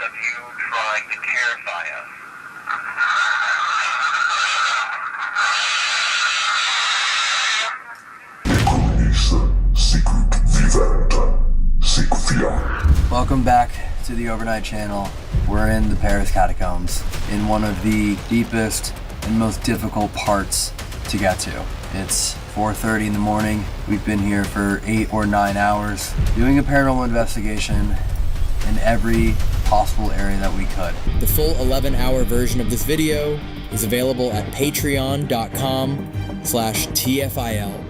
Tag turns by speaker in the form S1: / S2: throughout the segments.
S1: of you trying to terrify us.
S2: Welcome back to the Overnight Channel. We're in the Paris Catacombs, in one of the deepest and most difficult parts to get to. It's 4:30 in the morning. We've been here for 8 or 9 hours doing a paranormal investigation in every possible area that we could.
S3: The full 11-hour version of this video is available at patreon.com/TFIL.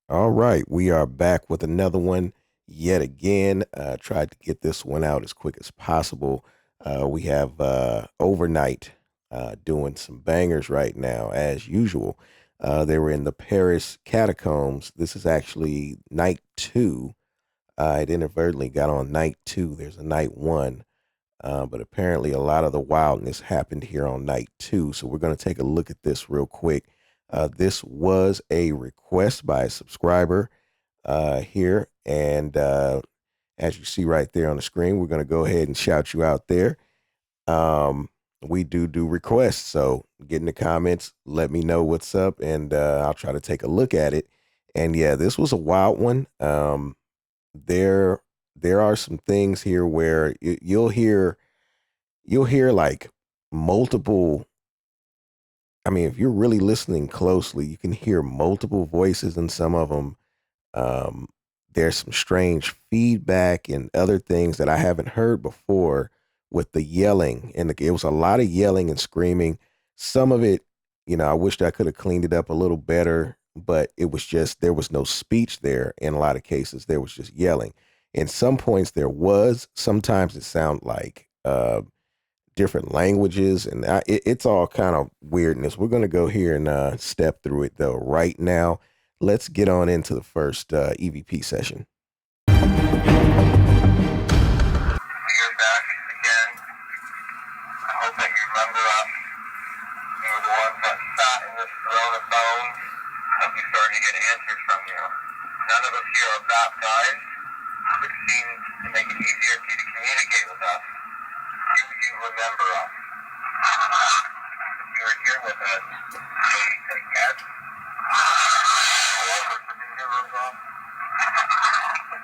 S4: All right, we are back with another one yet again. Tried to get this one out as quick as possible. We have Overnight doing some bangers right now, as usual. They were in the Paris Catacombs. This is actually night 2. It inadvertently got on night 2. There's a night 1. But apparently a lot of the wildness happened here on night 2. So we're going to take a look at this real quick. This was a request by a subscriber here. And as you see right there on the screen, we're going to go ahead and shout you out there. We do requests. So get in the comments, let me know what's up, and I'll try to take a look at it. And yeah, this was a wild one. There are some things here where you'll hear like multiple. I mean, if you're really listening closely, you can hear multiple voices in some of them. There's some strange feedback and other things that I haven't heard before with the yelling. And it was a lot of yelling and screaming. Some of it, I wished I could have cleaned it up a little better, but it was just, there was no speech there. In a lot of cases, there was just yelling. In some points there was. Sometimes it sounded like different languages, and it's all kind of weirdness. We're going to go here and step through it though right now. Let's get on into the first EVP session.
S1: We are back again. I hope that you remember us. You were the ones that sat in this throne of bones as we started to get answers from you. None of us here are baptized, which seems to make it easier for you to communicate with us. Do you remember us? If you are here with us, please say yes. Or for the new room, do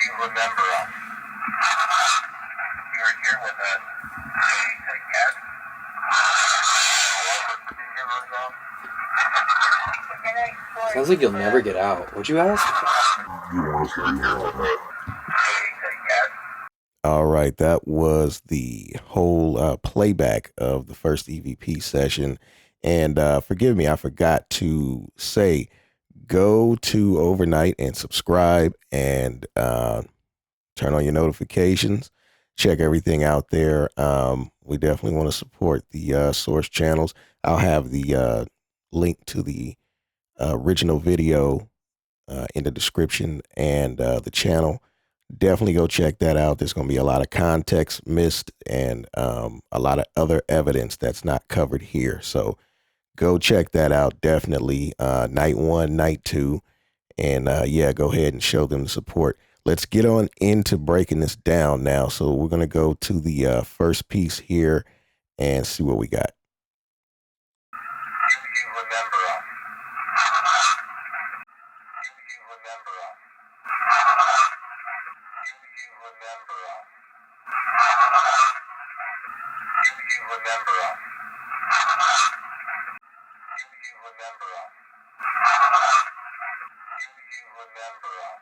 S1: you remember us? If you are here with us, please say yes. Or for the new room,
S2: Sounds like you'll never get out. What'd you ask?
S4: All right, that was the whole playback of the first EVP session. And forgive me, I forgot to say, go to Overnight and subscribe and turn on your notifications. Check everything out there. We definitely want to support the source channels. I'll have the link to the original video in the description and the channel. Definitely go check that out. There's going to be a lot of context missed and a lot of other evidence that's not covered here. So go check that out. Definitely night 1, night 2. And yeah, go ahead and show them the support. Let's get on into breaking this down now. So we're going to go to the first piece here and see what we got.
S1: do you remember us? Do you remember us? Do you remember us? Do you remember us? Do you remember us? Do you remember us?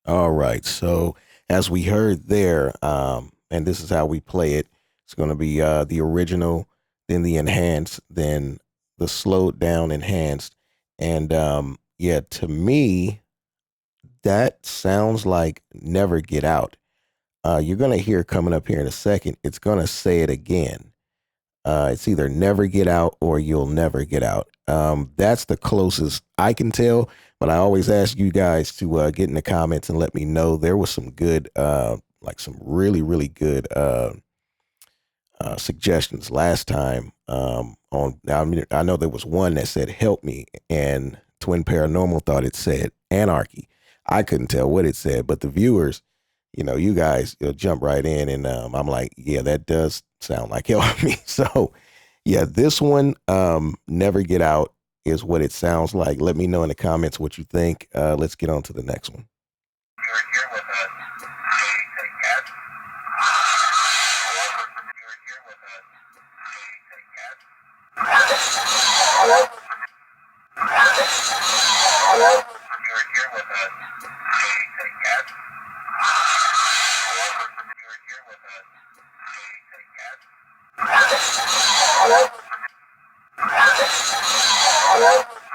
S4: All right. So as we heard there, and this is how we play it. It's going to be the original, then the enhanced, then the slowed down enhanced. And yeah, to me, that sounds like Never Get Out. You're going to hear coming up here in a second. It's going to say it again. It's either Never Get Out or You'll Never Get Out. That's the closest I can tell. But I always ask you guys to get in the comments and let me know. There was some good, like some really, really good suggestions last time. I know there was one that said "Help me," and Twin Paranormal thought it said anarchy. I couldn't tell what it said, but the viewers, you guys, you'll jump right in, and I'm like, yeah, that does sound like help me. So, yeah, this one, Never Get Out, is what it sounds like. Let me know in the comments what you think. Let's get on to the next one.
S1: You're here with us. Take gas. You're here with us. Take gas. You're here with us. Take gas. You're here with us. Take gas.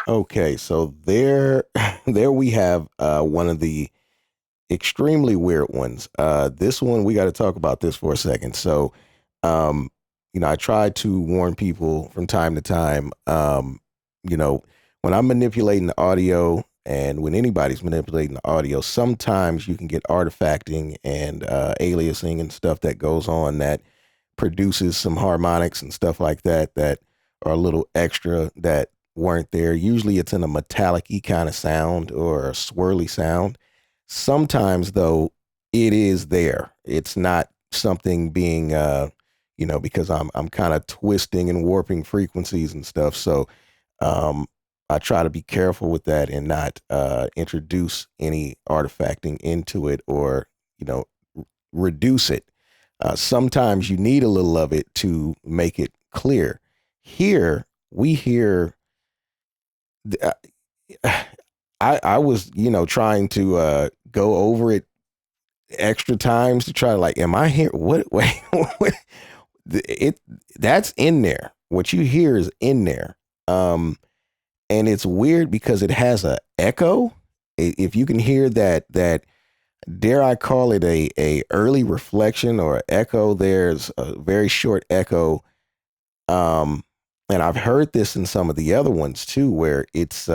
S4: Okay, so there, there we have one of the extremely weird ones. This one, we got to talk about this for a second. So, I try to warn people from time to time, when I'm manipulating the audio, and when anybody's manipulating the audio, sometimes you can get artifacting and aliasing and stuff that goes on that produces some harmonics and stuff like that that are a little extra that weren't there. Usually it's in a metallic-y kind of sound or a swirly sound. Sometimes, though, it is there. It's not something being, because I'm kind of twisting and warping frequencies and stuff. So I try to be careful with that and not introduce any artifacting into it or, reduce it. Sometimes you need a little of it to make it clear. Here, we hear... I was, trying to go over it extra times to try to like, am I here? What? Wait, that's in there. What you hear is in there. And it's weird because it has a echo. If you can hear that, dare I call it a early reflection or an echo, there's a very short echo. And I've heard this in some of the other ones too, where it's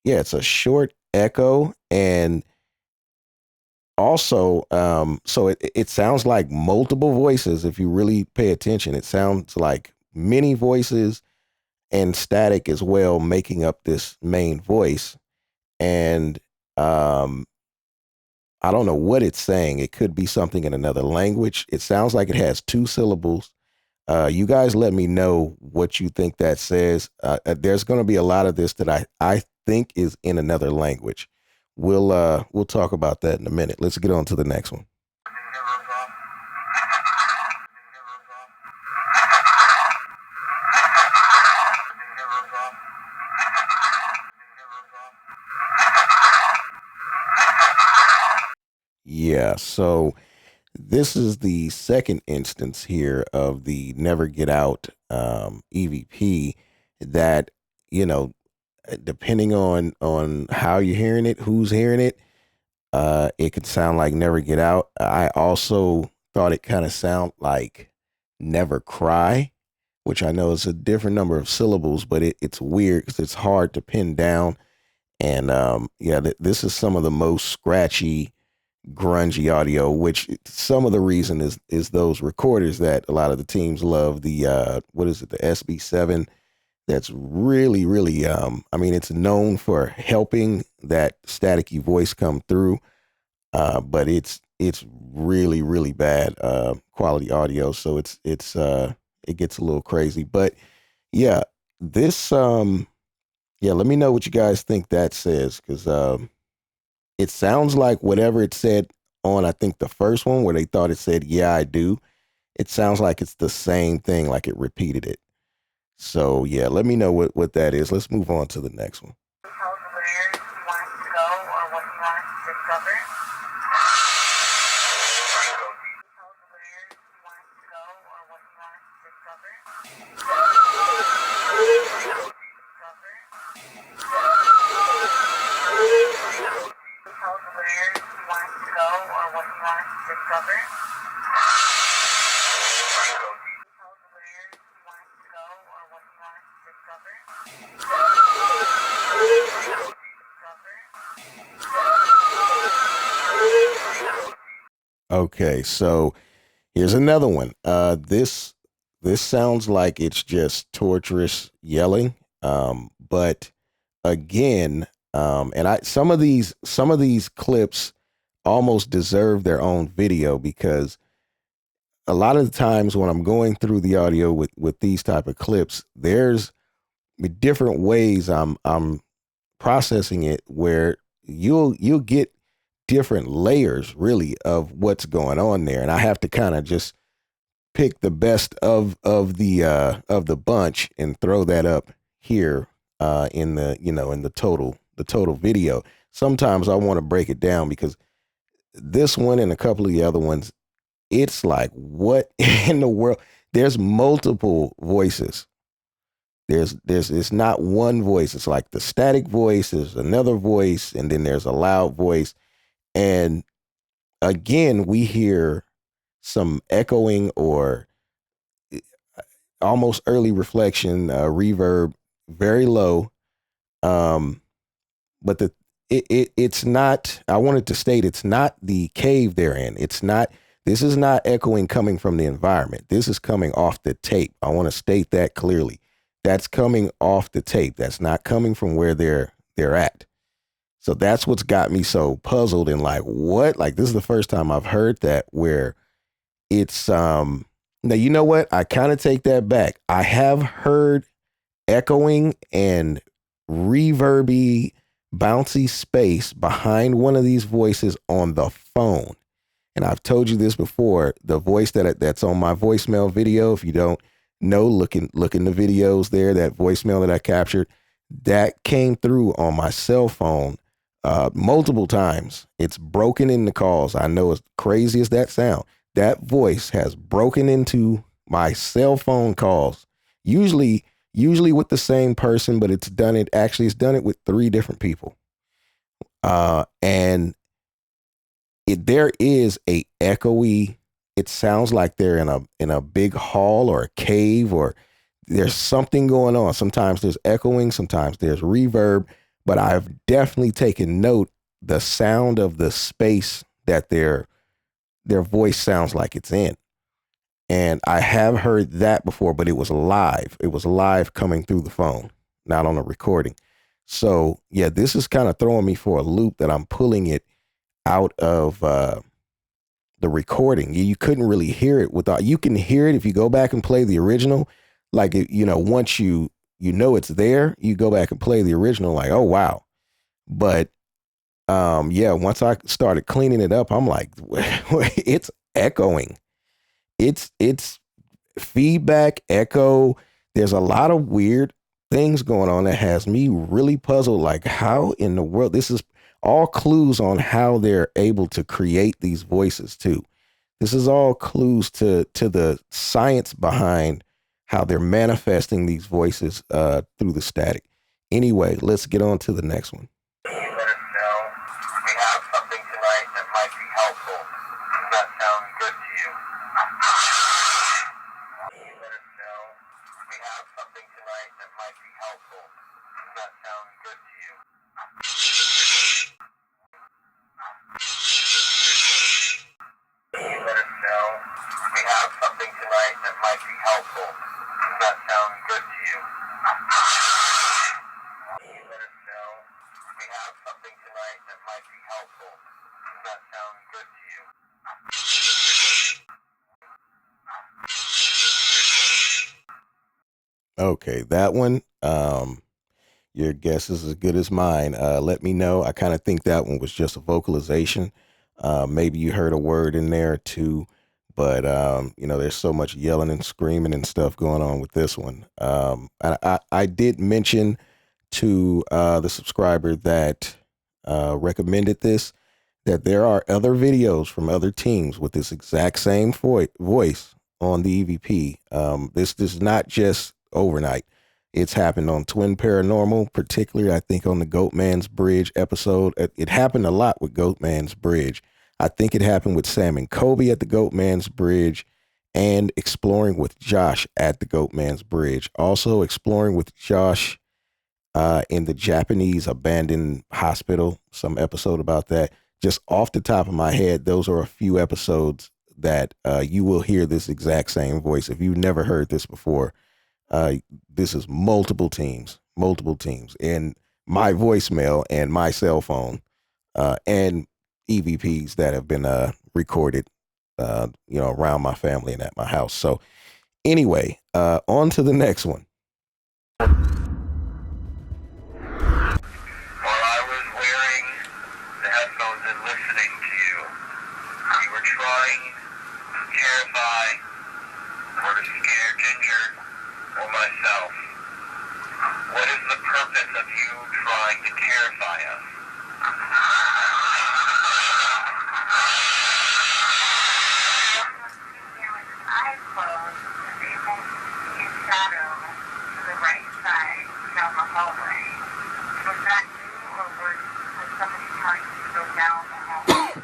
S4: it's a short echo, and also so it sounds like multiple voices. If you really pay attention, it sounds like many voices and static as well, making up this main voice. And I don't know what it's saying. It could be something in another language. It sounds like it has 2 syllables. You guys let me know what you think that says. There's going to be a lot of this that I think is in another language. We'll talk about that in a minute. Let's get on to the next one. Yeah, so this is the second instance here of the Never Get Out EVP that, depending on how you're hearing it, who's hearing it, it could sound like Never Get Out. I also thought it kind of sounded like Never Cry, which I know is a different number of syllables, but it's weird because it's hard to pin down. And this is some of the most scratchy, grungy audio, which some of the reason is those recorders that a lot of the teams love. The what is it, the SB7? That's really, really it's known for helping that staticky voice come through, but it's really, really bad quality audio, so it gets a little crazy. But yeah, this let me know what you guys think that says, because it sounds like whatever it said on, I think, the first one where they thought it said, "Yeah, I do." It sounds like it's the same thing, like it repeated it. So, yeah, let me know what that is. Let's move on to the next one. Okay, so here's another one. This sounds like it's just torturous yelling, but again, and some of these clips almost deserve their own video, because a lot of the times when I'm going through the audio with these type of clips, there's different ways I'm processing it, where you'll get different layers really of what's going on there, and I have to kind of just pick the best of the bunch and throw that up here in the in the total video. Sometimes I want to break it down, because this one and a couple of the other ones, it's like, what in the world? There's multiple voices. It's not one voice. It's like the static voice, there's another voice, and then there's a loud voice. And again, we hear some echoing or almost early reflection, reverb, very low. But it's not, I wanted to state, it's not the cave they're in. This is not echoing coming from the environment. This is coming off the tape. I want to state that clearly. That's coming off the tape. That's not coming from where they're at. So that's what's got me so puzzled and like, what? Like, this is the first time I've heard that, where it's now, you know what? I kind of take that back. I have heard echoing and reverby, bouncy space behind one of these voices on the phone. And I've told you this before, the voice that's on my voicemail video. If you don't know, look in the videos there, that voicemail that I captured, that came through on my cell phone multiple times. It's broken in the calls. I know, as crazy as that sound, that voice has broken into my cell phone calls. Usually with the same person, but it's done it with 3 different people. And there is a echoey, it sounds like they're in a big hall or a cave, or there's something going on. Sometimes there's echoing, sometimes there's reverb, but I've definitely taken note the sound of the space that their voice sounds like it's in. And I have heard that before, but it was live. It was live coming through the phone, not on a recording. So yeah, this is kind of throwing me for a loop, that I'm pulling it out of the recording. You couldn't really hear it without, you can hear it if you go back and play the original. Like, once you it's there, you go back and play the original, like, oh wow. But yeah, once I started cleaning it up, I'm like, it's echoing. It's feedback, echo. There's a lot of weird things going on that has me really puzzled. Like, how in the world? This is all clues on how they're able to create these voices too. This is all clues to the science behind how they're manifesting these voices through the static. Anyway, let's get on to the next one.
S1: Let us know we have something tonight that might be helpful. Does that sound good to you? Let us know we have something tonight that might be helpful. Does that sound good to you? Let us know we have something tonight that might be helpful. Does that sound good to you? Let us know we have something tonight that might be helpful. Does that sound good to you?
S4: Okay, that one, your guess is as good as mine. Let me know. I kind of think that one was just a vocalization. Maybe you heard a word in there too, but there's so much yelling and screaming and stuff going on with this one. I did mention to the subscriber that recommended this, that there are other videos from other teams with this exact same voice on the EVP. This is not just Overnight. It's happened on Twin Paranormal, particularly I think on the Goatman's Bridge episode. It happened a lot with Goatman's Bridge. I think it happened with Sam and Kobe at the Goatman's Bridge, and Exploring with Josh at the Goatman's Bridge. Also Exploring with Josh in the Japanese abandoned hospital, some episode about that. Just off the top of my head, those are a few episodes that you will hear this exact same voice. If you've never heard this before, this is multiple teams. And my voicemail and my cell phone, and EVPs that have been recorded, around my family and at my house. So anyway, on to the next one.
S1: While I was wearing the headphones and listening to you, you were trying to terrify or to scare Ginger or myself. What is the purpose of you trying to terrify us?
S5: Eyes closed, they won't see a shadow to the right side down the hallway. Was that you, or was somebody trying to go down the hallway?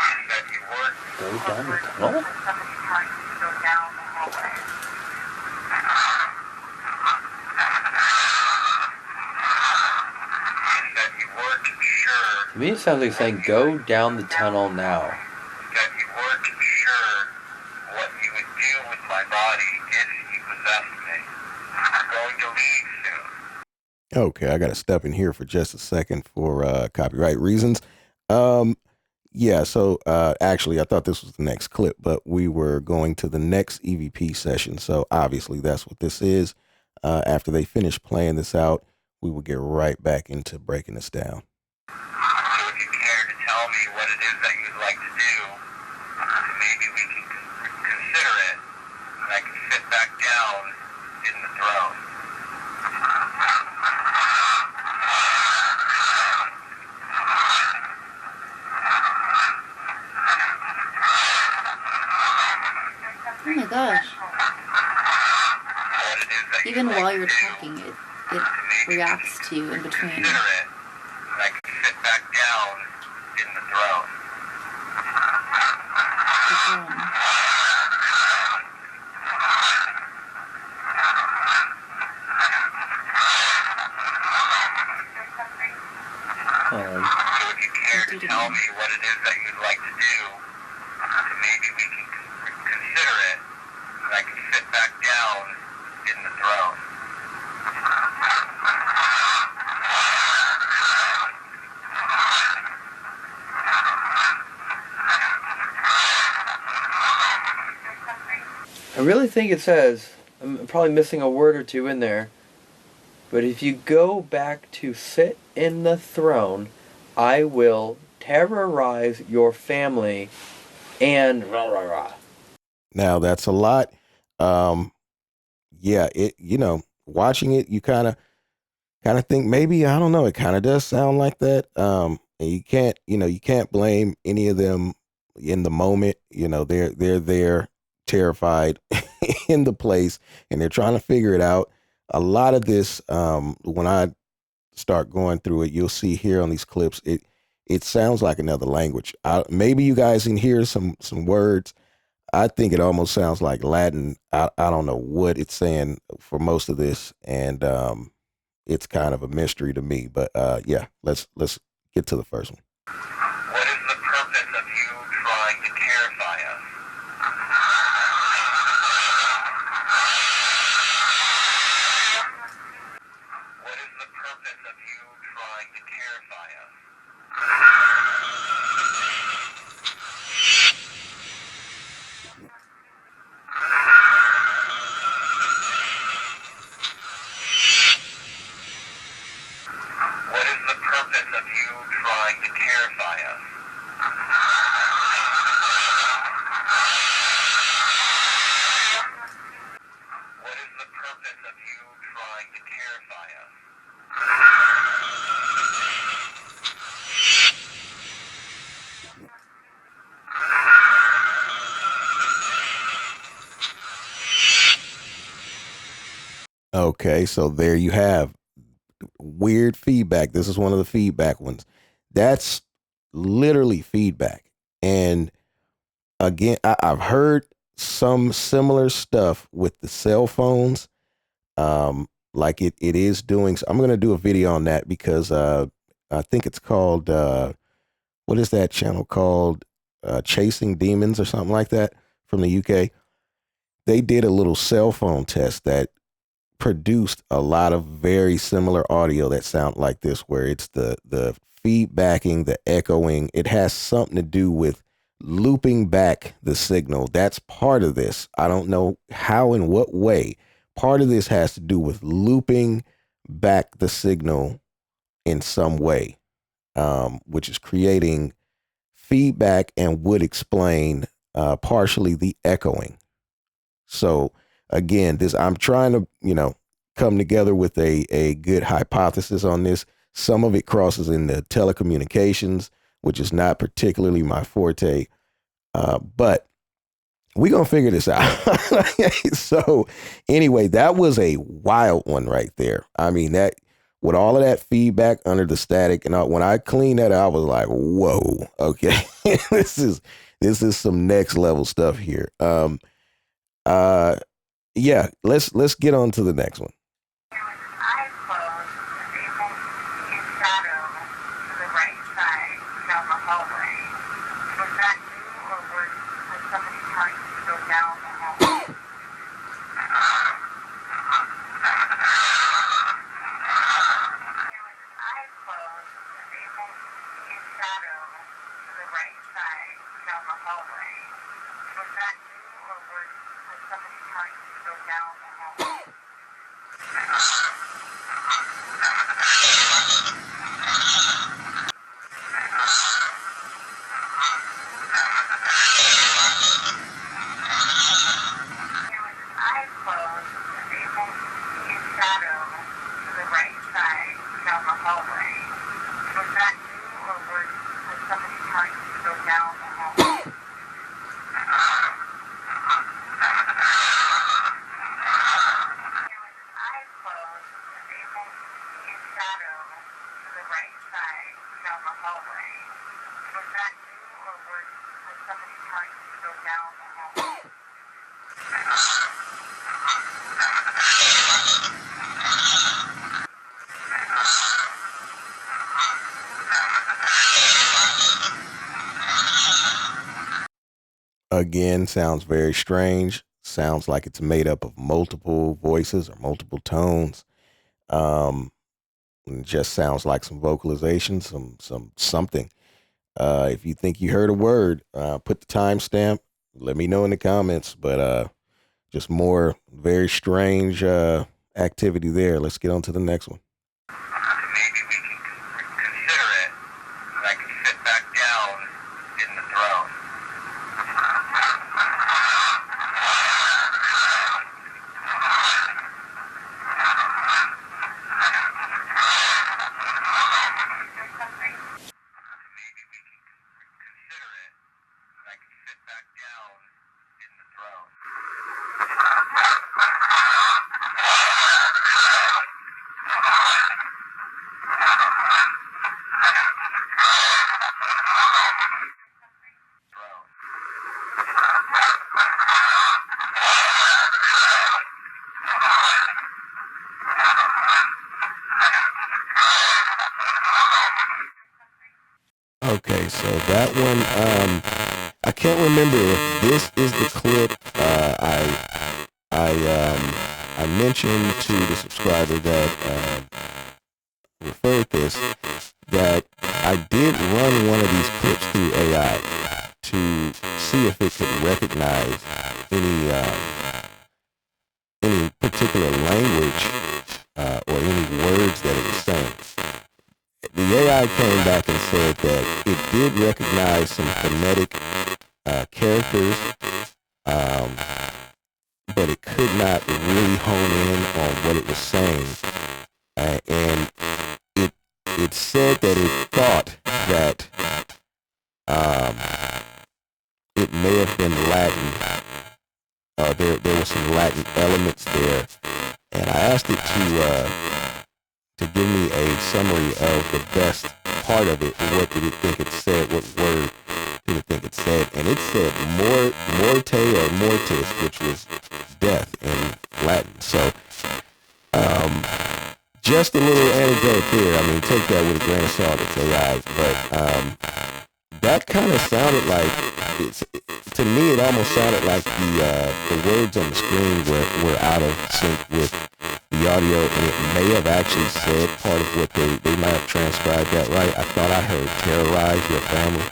S1: You said you weren't.
S2: Go down the
S5: Was
S2: tunnel?
S5: somebody trying to go down the hallway?
S1: You said you weren't sure.
S2: To me, it sounds like saying, go down the tunnel now.
S1: You said you weren't sure what you would do with my body if you possessed me. I'm going to leave soon.
S4: Okay, I got to step in here for just a second for copyright reasons. Yeah, so actually, I thought this was the next clip, but we were going to the next EVP session. So obviously, that's what this is. After they finish playing this out, we will get right back into breaking this down.
S1: So if you care to tell me what it is that you'd like to do, maybe we can consider it, and I can sit back down in the throne.
S6: Oh my gosh.
S1: What it is that
S6: Even
S1: you'd like
S6: while
S1: to
S6: you're
S1: do,
S6: talking, it reacts to you in between.
S1: consider it, and I can sit back down in the throne.
S6: The phone.
S1: So if you care to tell me what it is that you'd like to do, maybe we can consider it, and I can sit back down in the throne.
S2: I really think it says, I'm probably missing a word or two in there, but if you go back to sit in the throne, I will terrorize your family and rah, rah, rah.
S4: Now that's a lot. Yeah, watching it, you kind of think maybe, I don't know, it kind of does sound like that. And you can't blame any of them in the moment. They're there terrified in the place, and they're trying to figure it out. A lot of this, when I start going through it, you'll see here on these clips, it sounds like another language. Maybe you guys can hear some words. I think it almost sounds like Latin. I don't know what it's saying for most of this, and it's kind of a mystery to me. But yeah, let's get to the first one.
S1: What is the purpose of you trying to terrify us? What is the purpose of you trying to terrify us? What is the purpose of you trying to terrify us? What is the purpose of you trying to terrify us?
S4: Okay, so there you have weird feedback. This is one of the feedback ones. That's literally feedback. And again, I've heard some similar stuff with the cell phones. Like it is doing. I'm going to do a video on that because I think it's called, what is that channel called? Chasing Demons or something like that from the UK. they did a little cell phone test that produced a lot of very similar audio that sound like this, where it's the feedbacking, the echoing. It has something to do with looping back the signal. That's part of this. I don't know how and what way. Part of this has to do with looping back the signal in some way, which is creating feedback and would explain partially the echoing. So again, I'm trying to, come together with a good hypothesis on this. Some of it crosses into telecommunications, which is not particularly my forte, but we're going to figure this out. So anyway, that was a wild one right there. I mean, that with all of that feedback under the static, and when I cleaned that out, I was like, whoa, okay, this is some next level stuff here. Yeah, let's get on to the next one.
S5: Eyes closed, was able to see a shadow to the right side down the hallway. Was that you, or was somebody telling you to go down the hallway? Eyes closed, was able to see a shadow to the right side down the hallway. Was that you, or was somebody telling you to go down the hallway? Eyes closed, was able to see a shadow to the right side down the hallway. Was that you, or was somebody telling you to go down the hallway? Eyes closed, was able to see a shadow to the right side down the hallway. Was that you, or was somebody telling you to go down the hallway?
S4: Again, sounds very strange. Sounds like it's made up of multiple voices or multiple tones. It just sounds like some vocalization, something. If you think you heard a word, put the timestamp. Let me know in the comments. But just more very strange activity there. Let's get on to the next one.
S1: Maybe we can consider it, and I can sit back down in the throne. Maybe we can consider it, and I can sit back down in the throne.
S4: Okay, so that one, I can't remember if this is the clip. I mentioned to the subscriber that referred this that I did run one of these clips through AI to see if it could recognize any particular language or any words that it was saying. The AI came back and said that it did recognize some phonetic characters, but it could not really hone in on what it was saying. And it said that it thought that it may have been Latin. There were some Latin elements there, and I asked it to give me a summary of the best part of it. What did it think it said? What word did it think it said? And it said morte or mortis, which was death in Latin. So just a little anecdote there. I mean, take that with a grain of salt. It's AI, but that kind of sounded like to me, it almost sounded like the words on the screen were out of sync with the audio, and it may have actually said part of what they might have transcribed that right. I thought I heard terrorize your family.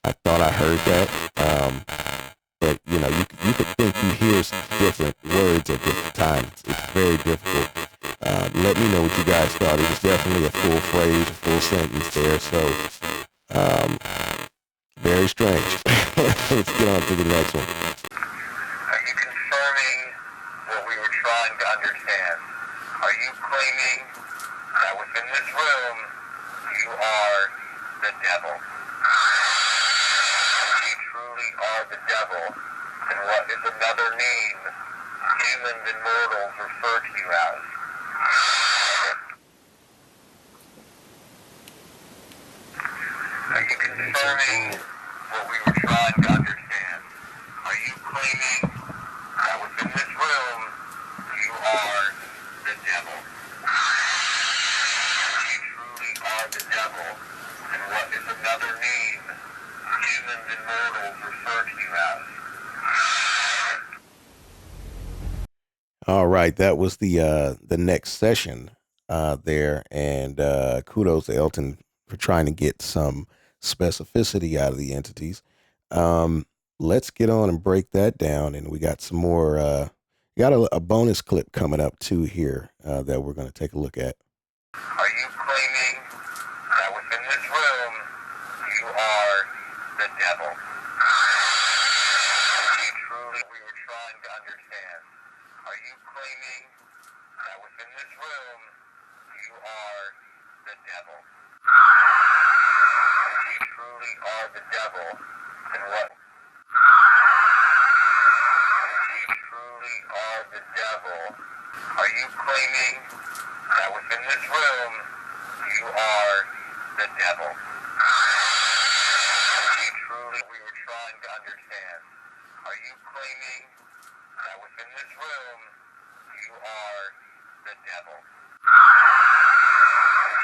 S4: I thought I heard that. But you know, you could think you hear different words at different times. It's very difficult. Let me know what you guys thought. It was definitely a full phrase, a full sentence there. So, very strange. Let's get on to the next one.
S1: Are you confirming what we were trying to understand? Are you claiming that within this room you are the devil? You truly are the devil, and what is another name humans and mortals refer to you as? Are you confirming what we were trying to understand? Are you claiming that within this room you are the devil? You truly are the devil, and what is another name humans and mortals refer to you as?
S4: All right, that was the next session there, and kudos to Elton for trying to get some specificity out of the entities. Let's get on and break that down, and we got some more. Got a bonus clip coming up too here that we're going to take a look at.
S1: Are you claiming that within this room you are the devil? You truly, we were trying to understand. Are you claiming that within this room you are the devil? You truly are the devil, and what? You truly are the devil. Are you claiming that within this room you are the devil? You truly, we were trying to understand. Are you claiming that within this room you are the devil?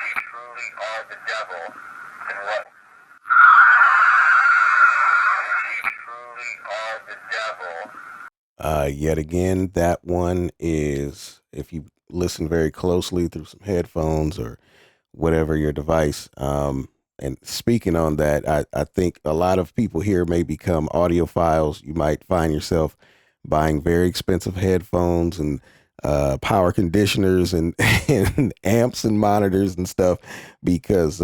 S1: You truly are the devil, and what? You truly are the devil.
S4: Yet again, that one is, if you listen very closely through some headphones or whatever your device. And speaking on that, I think a lot of people here may become audiophiles. You might find yourself buying very expensive headphones and power conditioners and, and amps and monitors and stuff because,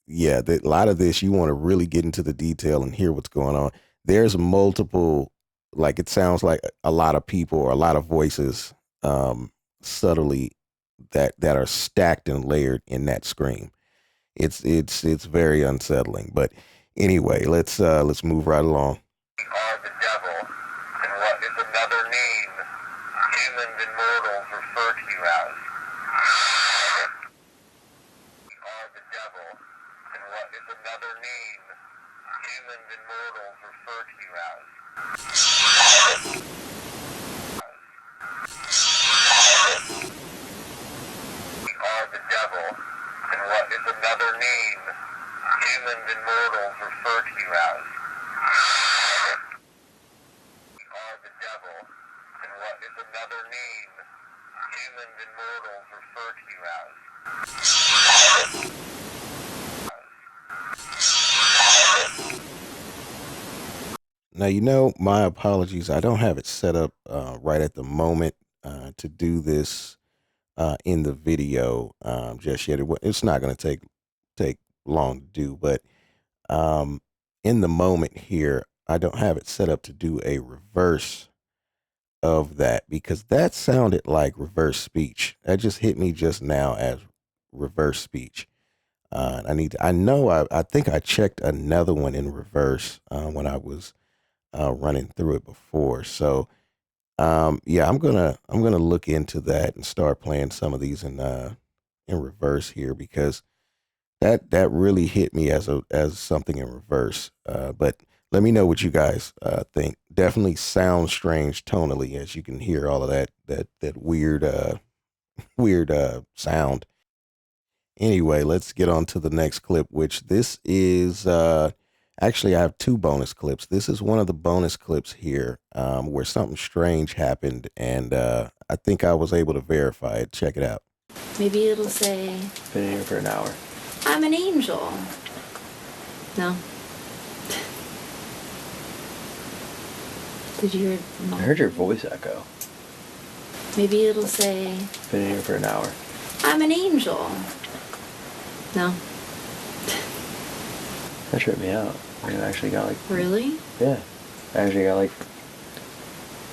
S4: yeah, a lot of this, you want to really get into the detail and hear what's going on. There's multiple, like it sounds like a lot of people or a lot of voices subtly that are stacked and layered in that scream. It's very unsettling. But anyway, let's move right along.
S1: You are the devil, and what is another name humans and mortals refer to you as? You are the devil, and what is another name humans and mortals refer to you as? You are the devil, and what is another name humans and mortals refer to you as? You are the devil, and what is another name humans and mortals refer to you as?
S4: Now, you know, my apologies. I don't have it set up right at the moment to do this in the video just yet. It's not going to take long to do, but in the moment here, I don't have it set up to do a reverse of that because that sounded like reverse speech. That just hit me just now as reverse speech. I think I checked another one in reverse when I was running through it before. So yeah, I'm gonna look into that and start playing some of these in reverse here because that really hit me as something in reverse. But let me know what you guys think. Definitely sounds strange tonally, as you can hear all of that weird sound. Anyway, let's get on to the next clip, which this is Actually, I have two bonus clips. This is one of the bonus clips here where something strange happened, and I think I was able to verify it. Check it out.
S6: Maybe it'll say,
S2: Been here for an hour.
S6: I'm an angel. No. Did you hear?
S2: I heard your voice echo.
S6: Maybe it'll say,
S2: Been here for an hour.
S6: I'm an angel. No.
S2: That tripped me out. I actually got like...
S6: Really?
S2: Yeah. I actually got like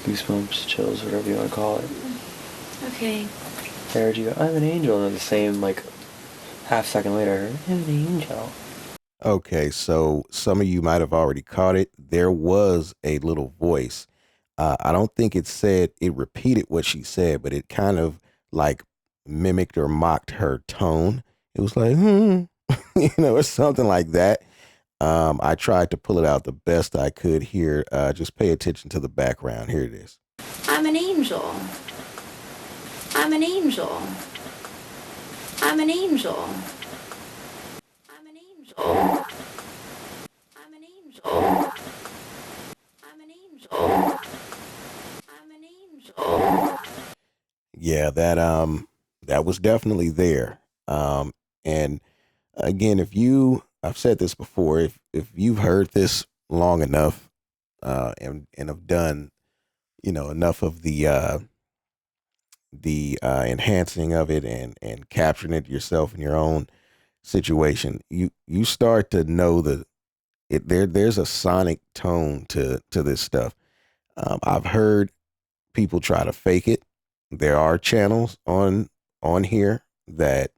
S2: goosebumps, chills, whatever you want to call it.
S6: Okay.
S2: I heard you go, I'm an angel, and then the same like half second later, I heard, I'm an angel.
S4: Okay, so some of you might have already caught it. There was a little voice. I don't think it said, it repeated what she said, but it kind of like mimicked or mocked her tone. It was like, you know, or something like that. I tried to pull it out the best I could here. Just pay attention to the background. Here it is.
S6: I'm an angel. I'm an angel. I'm an angel. I'm an angel. I'm an angel. I'm an angel. I'm an angel.
S4: Yeah, that was definitely there. And again, I've said this before, if you've heard this long enough, and have done, you know, enough of the enhancing of it and capturing it yourself in your own situation, you start to know there's a sonic tone to this stuff. I've heard people try to fake it. There are channels on here that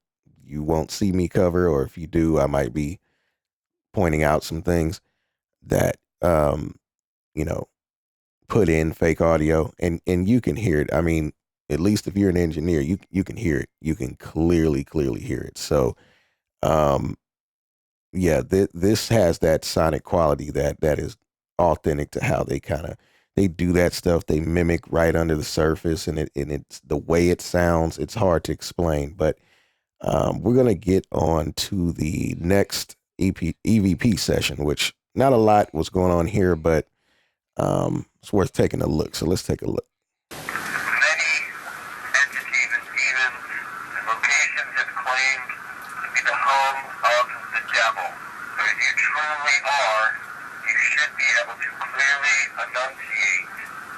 S4: you won't see me cover, or if you do, I might be pointing out some things that you know, put in fake audio, and you can hear it. I mean, at least if you're an engineer, you can hear it. You can clearly hear it. So yeah, this has that sonic quality that is authentic to how they do that stuff. They mimic right under the surface, and it's the way it sounds. It's hard to explain, but we're gonna get on to the next EVP session, which not a lot was going on here, but it's worth taking a look. So let's take a look.
S1: Many entities and demons and locations have claimed to be the home of the devil. But if you truly are, you should be able to clearly enunciate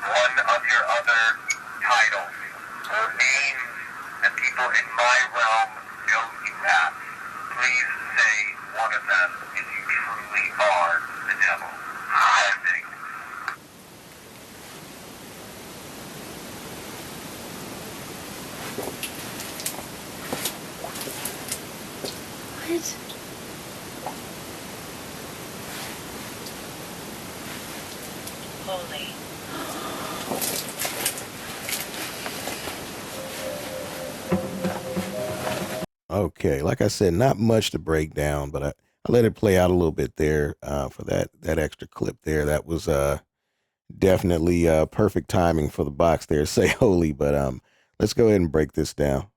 S1: one of your other titles or names that people in my realm know you as. Please say one of them if you truly are the devil. Sending.
S6: What?
S5: Holy.
S4: Okay, like I said, not much to break down, but I let it play out a little bit there for that extra clip there. That was definitely perfect timing for the box there. Say holy, but let's go ahead and break this down.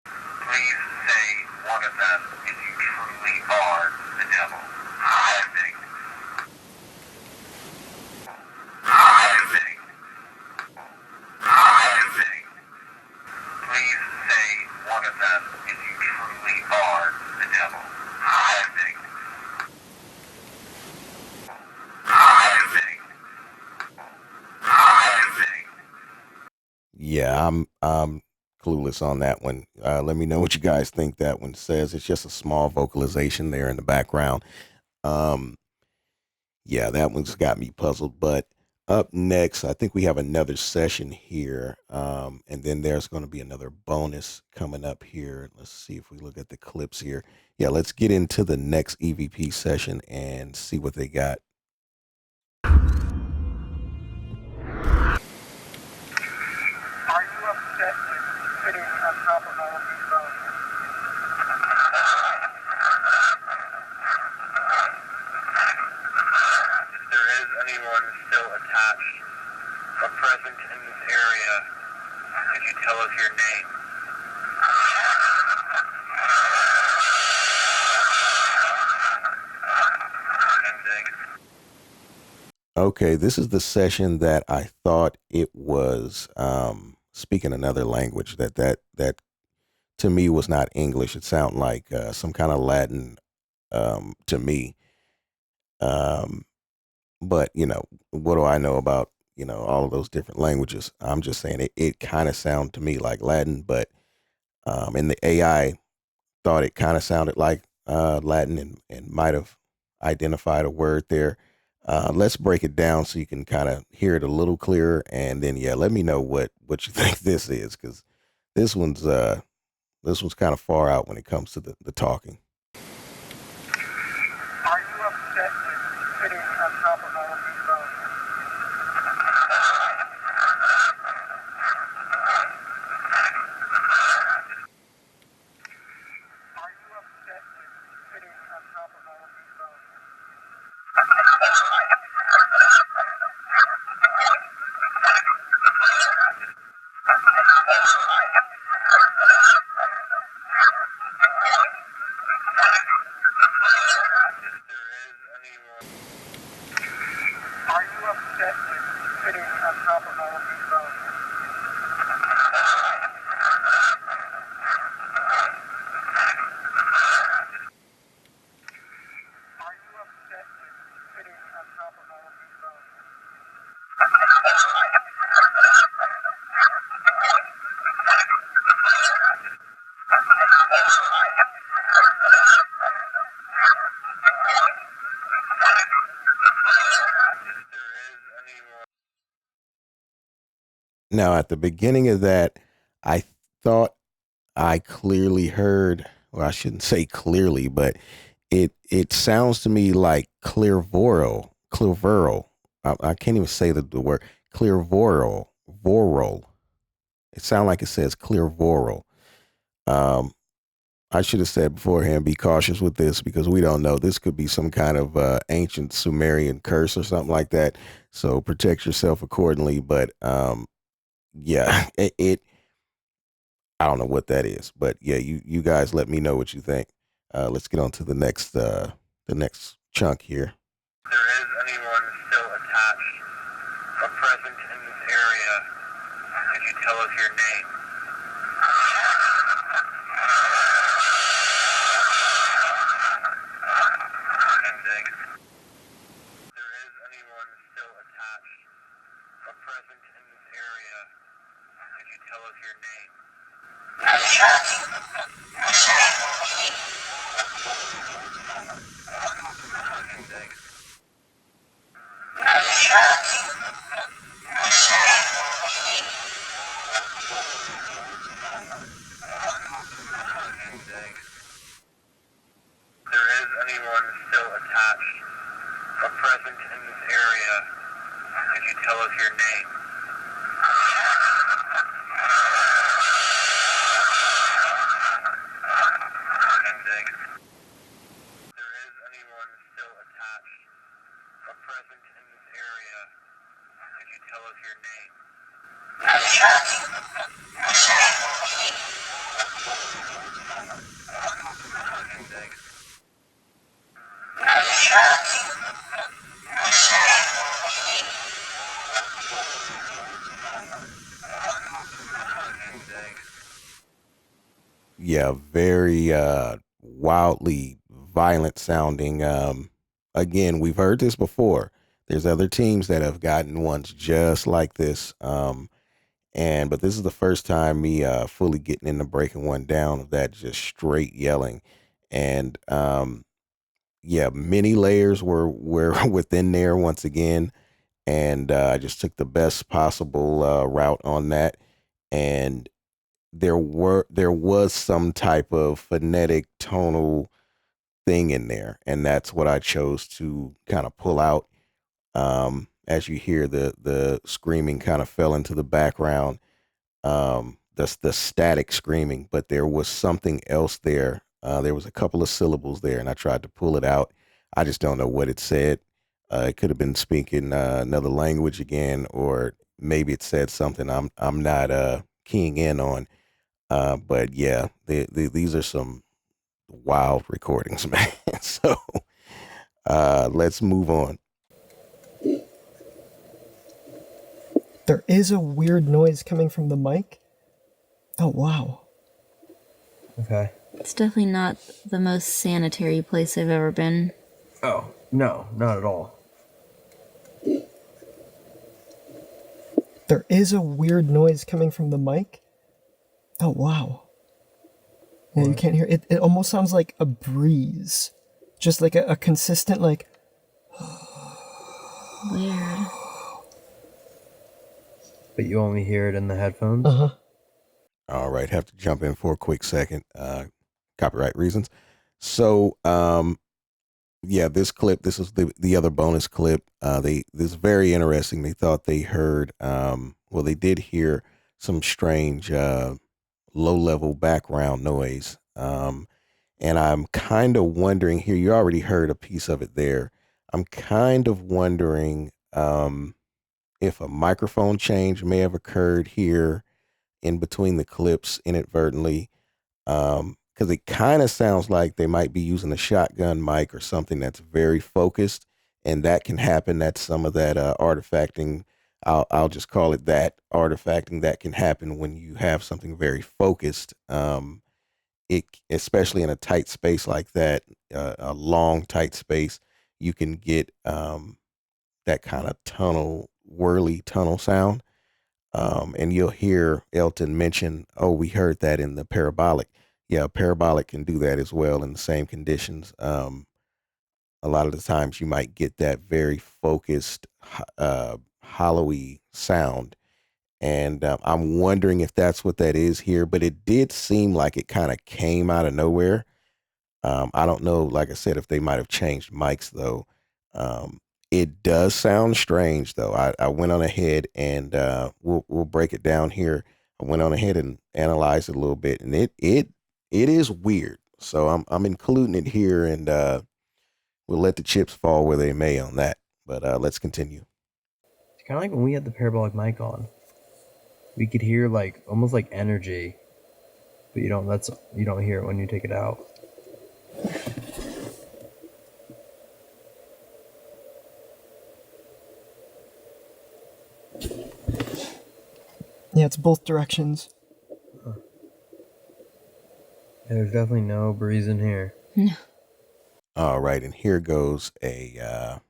S1: Please say one of them if you truly are the devil. Sending. Sending. Sending. Please say one of them if you truly are the devil. Sending. Sending. Sending.
S4: Yeah, I'm clueless on that one. Let me know what you guys think that one says. It's just a small vocalization there in the background. Yeah, that one's got me puzzled. But up next, I think we have another session here, and then there's going to be another bonus coming up here. Let's see if we look at the clips here. Yeah, let's get into the next EVP session and see what they got.
S1: Are you upset with sitting on top of all of these bones? If there is anyone still attached or present in this area, could you tell us your name?
S4: Okay, this is the session that I thought it was speaking another language that to me was not English. It sounded like some kind of Latin to me. Um, but what do I know about all of those different languages? I'm just saying it kind of sounded to me like Latin, but and the AI thought it kind of sounded like Latin and might have identified a word there. Let's break it down so you can kind of hear it a little clearer, and then let me know what you think this is, because this one's uh this one's kind of far out when it comes to the talking.
S1: Are you upset with sitting on top of all of these bones? Are you upset with sitting on top of all of these bones? Are you upset with sitting on top of all of these bones? Are you upset with sitting on top of all of these bones?
S4: Now, at the beginning of that, I thought I clearly heard, or I shouldn't say clearly, but it sounds to me like clairvoral. I can't even say the word clairvoral. Voral. It sounds like it says clairvoral. Um, I should have said beforehand, be cautious with this because we don't know. This could be some kind of ancient Sumerian curse or something like that. So protect yourself accordingly. But yeah, I don't know what that is, but yeah, you guys let me know what you think. Let's get on to the next chunk here.
S1: There is anyone still attached or present in this area? Could you tell us your name? Ending. There is anyone still attached or present in this area? Could you tell us your name? Ending. Ending. There is anyone still attached or present in this area? Could you tell us your name? Ending. There is anyone still attached or present in this area? Could you tell us your name? Ending. Ending.
S4: Yeah, very wildly violent sounding. Again, we've heard this before. There's other teams that have gotten ones just like this. But this is the first time me fully getting into breaking one down of that just straight yelling. And yeah, many layers were within there once again. And I just took the best possible route on that. And there was some type of phonetic tonal thing in there, and that's what I chose to kind of pull out. As you hear, the screaming kind of fell into the background, the static screaming, but there was something else there. There was a couple of syllables there, and I tried to pull it out. I just don't know what it said. It could have been speaking another language again, or maybe it said something I'm not keying in on. But yeah, these are some wild recordings, man. So let's move on.
S7: There is a weird noise coming from the mic. Oh, wow.
S2: Okay.
S6: It's definitely not the most sanitary place I've ever been.
S2: Oh, no, not at all.
S7: There is a weird noise coming from the mic. Oh, wow. Yeah, you can't hear it. It almost sounds like a breeze. Just like a consistent, like...
S6: Weird.
S2: But you only hear it in the headphones?
S7: Uh-huh.
S4: All right, have to jump in for a quick second. Copyright reasons. So, yeah, this clip, this is the other bonus clip. This is very interesting. They thought they heard, well, they did hear some strange low-level background noise. And I'm kind of wondering here, you already heard a piece of it there. I'm kind of wondering if a microphone change may have occurred here in between the clips inadvertently. Because it kind of sounds like they might be using a shotgun mic or something that's very focused, and that can happen. That's some of that artifacting. I'll just call it that artifacting that can happen when you have something very focused. It, especially in a tight space like that, a long tight space, you can get that kind of whirly tunnel sound. And you'll hear Elton mention, "Oh, we heard that in the parabolic." Yeah, parabolic can do that as well in the same conditions. A lot of the times you might get that very focused, hollowy sound. And I'm wondering if that's what that is here, but it did seem like it kind of came out of nowhere. I don't know, like I said, if they might have changed mics though. Um, it does sound strange though. I went on ahead and we'll break it down here. I went on ahead and analyzed it a little bit, and it is weird. So I'm including it here, and we'll let the chips fall where they may on that. But let's continue.
S2: It's kind of like when we had the parabolic mic on. We could hear like almost like energy, but you don't hear it when you take it out.
S7: Yeah, it's both directions.
S2: Yeah, there's definitely no breeze in here.
S4: All right, and here goes a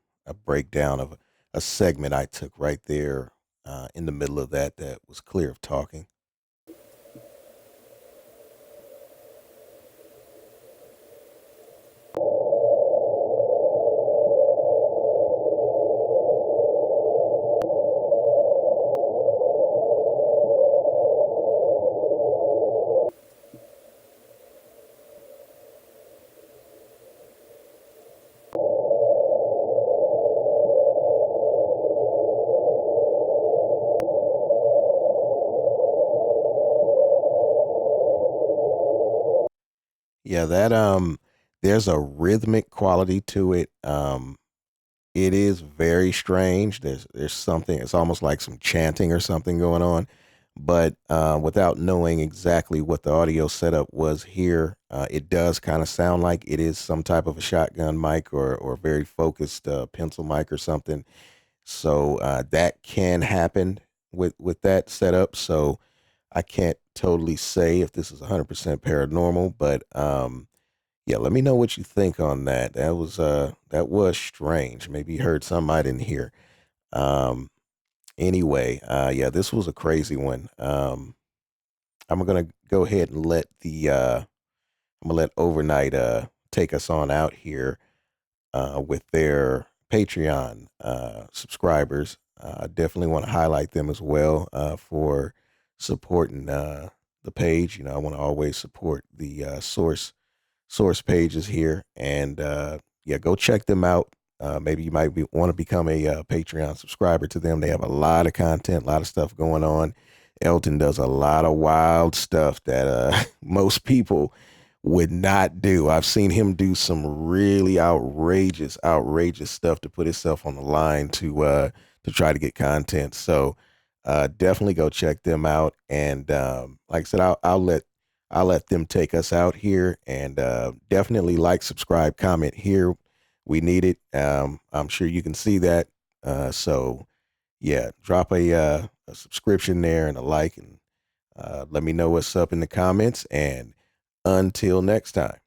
S4: breakdown of a segment I took right there in the middle of that was clear of talking. Yeah, that there's a rhythmic quality to it. It is very strange. There's something, it's almost like some chanting or something going on. But without knowing exactly what the audio setup was here, it does kind of sound like it is some type of a shotgun mic or very focused pencil mic or something. So that can happen with that setup. So I can't totally say if this is 100% paranormal, but yeah, let me know what you think on that. That was strange. Maybe you heard something I didn't hear. Um, anyway, yeah, this was a crazy one. I'm gonna go ahead and I'm gonna let Overnight take us on out here with their Patreon subscribers. I definitely want to highlight them as well for supporting the page. You know, I want to always support the source pages here, and yeah, go check them out. Maybe you might want to become a Patreon subscriber to them. They have a lot of content, a lot of stuff going on. Elton does a lot of wild stuff that most people would not do. I've seen him do some really outrageous stuff to put himself on the line to try to get content. So definitely go check them out. And like I said, I'll let them take us out here, and definitely like, subscribe, comment here. We need it. I'm sure you can see that. So yeah, drop a subscription there and a like, and let me know what's up in the comments. And until next time.